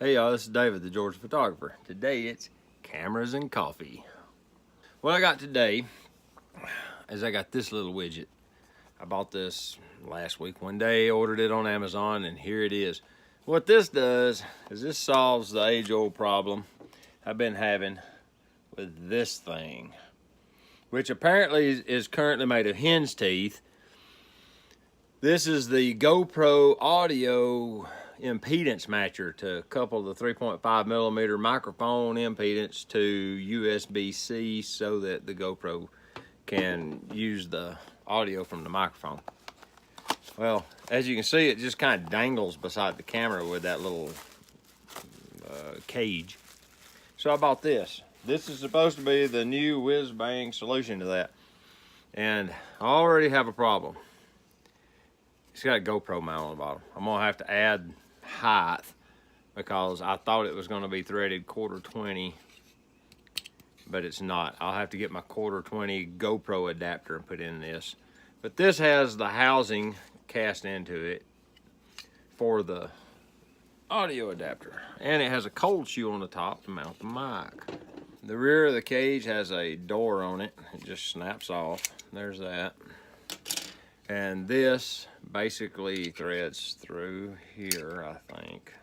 Hey y'all, this is David, the Georgia photographer. Today it's cameras and coffee. What I got today is I got this little widget. I bought this last week one day, ordered it on Amazon, and here it is. What this does is this solves the age-old problem I've been having with this thing, which apparently is currently made of hen's teeth. This is the GoPro audio impedance matcher to couple the 3.5 millimeter microphone impedance to USB-C so that the GoPro can use the audio from the microphone. Well, as you can see, it just kind of dangles beside the camera with that little cage. So I bought this. This is supposed to be the new whiz-bang solution to that. And I already have a problem. It's got a GoPro mount on the bottom. I'm gonna have to add height because I thought it was gonna be threaded 1/4-20, but it's not. I'll have to get my 1/4-20 GoPro adapter and put in this. But this has the housing cast into it for the audio adapter. And it has a cold shoe on the top to mount the mic. The rear of the cage has a door on it. It just snaps off. There's that. And this basically threads through here, I think.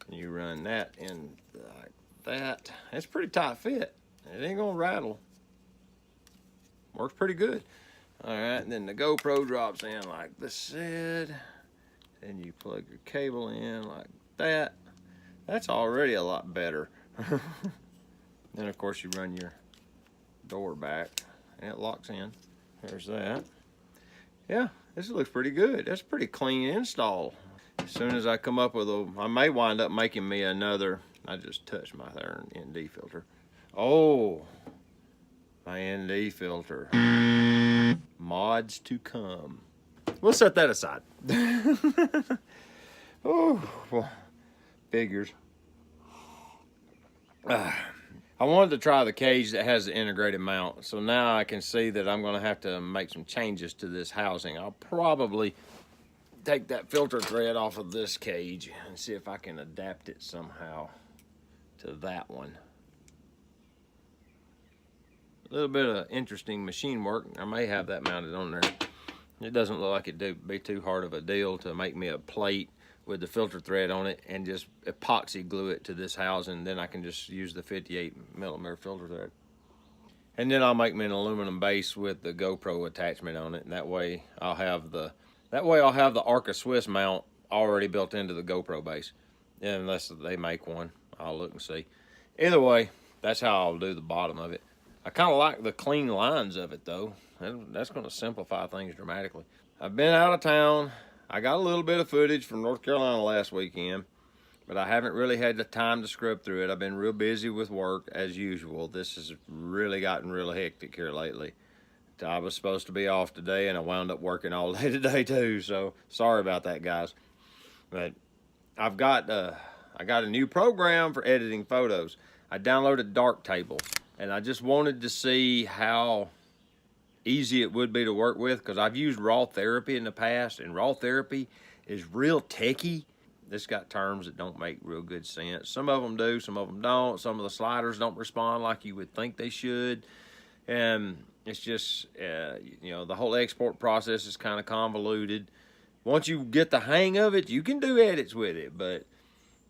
And you run that in like that. It's pretty tight fit. It ain't gonna rattle. Works pretty good. All right, and then the GoPro drops in like this said. And you plug your cable in like that. That's already a lot better. Then of course you run your door back and it locks in. There's that. Yeah, this looks pretty good. That's a pretty clean install. As soon as I come up with I may wind up making me another. I just touched my ND filter. Oh, my ND filter. Mods to come. We'll set that aside. Oh, well, figures. I wanted to try the cage that has the integrated mount, so now I can see that I'm gonna have to make some changes to this housing. I'll probably take that filter thread off of this cage and see if I can adapt it somehow to that one. A little bit of interesting machine work. I may have that mounted on there. It doesn't look like it'd be too hard of a deal to make me a plate with the filter thread on it and just epoxy glue it to this housing. Then I can just use the 58 millimeter filter thread. And then I'll make me an aluminum base with the GoPro attachment on it. And that way I'll have the Arca Swiss mount already built into the GoPro base. Unless they make one, I'll look and see. Either way, that's how I'll do the bottom of it. I kind of like the clean lines of it though. That's gonna simplify things dramatically. I've been out of town. I got a little bit of footage from North Carolina last weekend, but I haven't really had the time to scrub through it. I've been real busy with work as usual. This has really gotten real hectic here lately. I was supposed to be off today and I wound up working all day today too, so sorry about that, guys. But I got a new program for editing photos. I downloaded Darktable and I just wanted to see how easy it would be to work with, because I've used Raw Therapy in the past, and Raw Therapy is real techy. It's got terms that don't make real good sense. Some of them do, some of them don't. Some of the sliders don't respond like you would think they should. And it's just, you know, the whole export process is kind of convoluted. Once you get the hang of it, you can do edits with it, but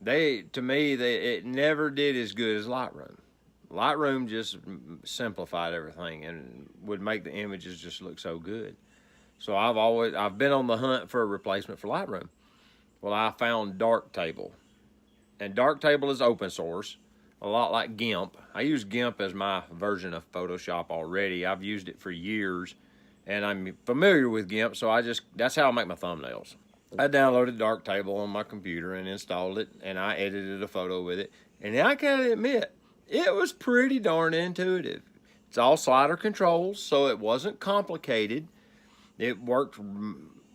to me, it never did as good as Lightroom. Lightroom just simplified everything and would make the images just look so good. So I've been on the hunt for a replacement for Lightroom. Well, I found Darktable. And Darktable is open source, a lot like GIMP. I use GIMP as my version of Photoshop already. I've used it for years and I'm familiar with GIMP, so that's how I make my thumbnails. I downloaded Darktable on my computer and installed it, and I edited a photo with it. And I gotta admit, it was pretty darn intuitive. It's all slider controls, so it wasn't complicated. It worked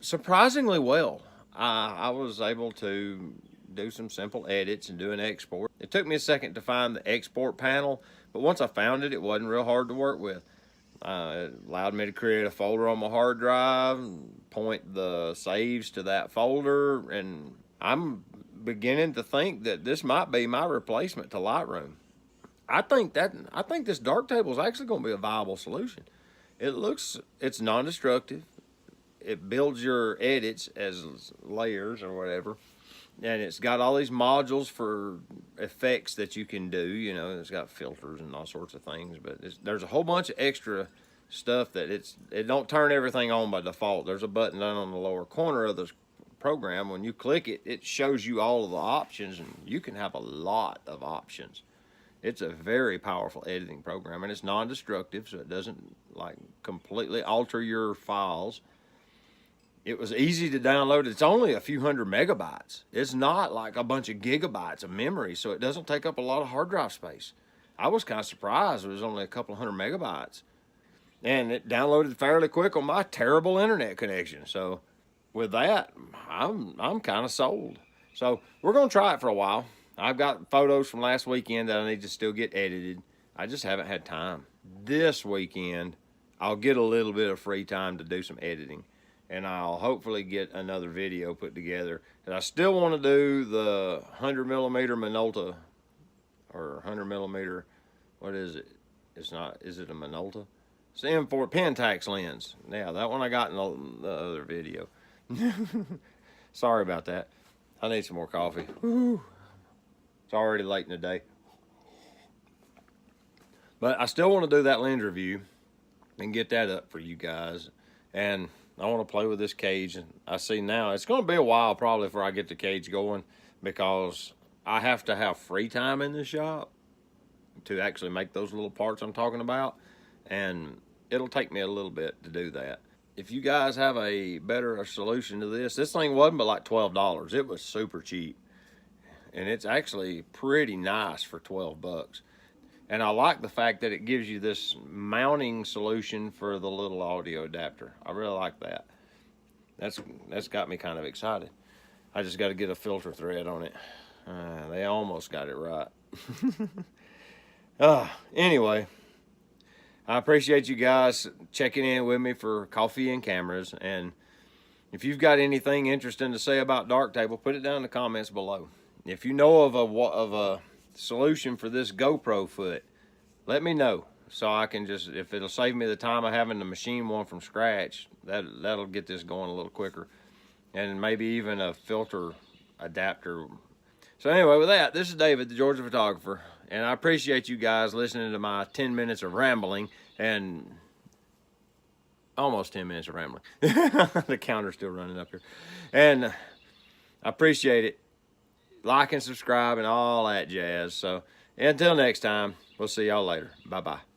surprisingly well. I was able to do some simple edits and do an export. It took me a second to find the export panel, but once I found it, it wasn't real hard to work with. It allowed me to create a folder on my hard drive, point the saves to that folder, and I'm beginning to think that this might be my replacement to Lightroom. I think this dark table is actually going to be a viable solution. It's non-destructive. It builds your edits as layers or whatever. And it's got all these modules for effects that you can do. You know, it's got filters and all sorts of things. But there's a whole bunch of extra stuff that it don't turn everything on by default. There's a button down on the lower corner of the program. When you click it, it shows you all of the options, and you can have a lot of options. It's a very powerful editing program, and it's non-destructive, so it doesn't like completely alter your files. It was easy to download. It's only a few hundred megabytes. It's not like a bunch of gigabytes of memory, so it doesn't take up a lot of hard drive space. I was kind of surprised it was only a couple hundred megabytes. And it downloaded fairly quick on my terrible internet connection. So with that, I'm kind of sold. So we're going to try it for a while. I've got photos from last weekend that I need to still get edited. I just haven't had time. This weekend, I'll get a little bit of free time to do some editing. And I'll hopefully get another video put together. And I still want to do the 100 millimeter Minolta, or 100 millimeter, what is it? It's not, is it a Minolta? It's the M4 Pentax lens. Yeah, that one I got in the other video. Sorry about that. I need some more coffee. Woo. It's already late in the day. But I still want to do that lens review and get that up for you guys. And I want to play with this cage. And I see now it's going to be a while probably before I get the cage going, because I have to have free time in the shop to actually make those little parts I'm talking about. And it'll take me a little bit to do that. If you guys have a better solution to this thing wasn't but like $12. It was super cheap. And it's actually pretty nice for 12 bucks. And I like the fact that it gives you this mounting solution for the little audio adapter. I really like that. That's got me kind of excited. I just got to get a filter thread on it. They almost got it right. Anyway, I appreciate you guys checking in with me for coffee and cameras. And if you've got anything interesting to say about Darktable, put it down in the comments below. If you know of a solution for this GoPro foot, let me know, so I can just, if it'll save me the time of having to machine one from scratch, that'll get this going a little quicker. And maybe even a filter adapter. So anyway, with that, this is David, the Georgia photographer, and I appreciate you guys listening to my 10 minutes of rambling, and almost 10 minutes of rambling. The counter's still running up here. And I appreciate it. Like and subscribe and all that jazz. So until next time, we'll see y'all later. Bye-bye.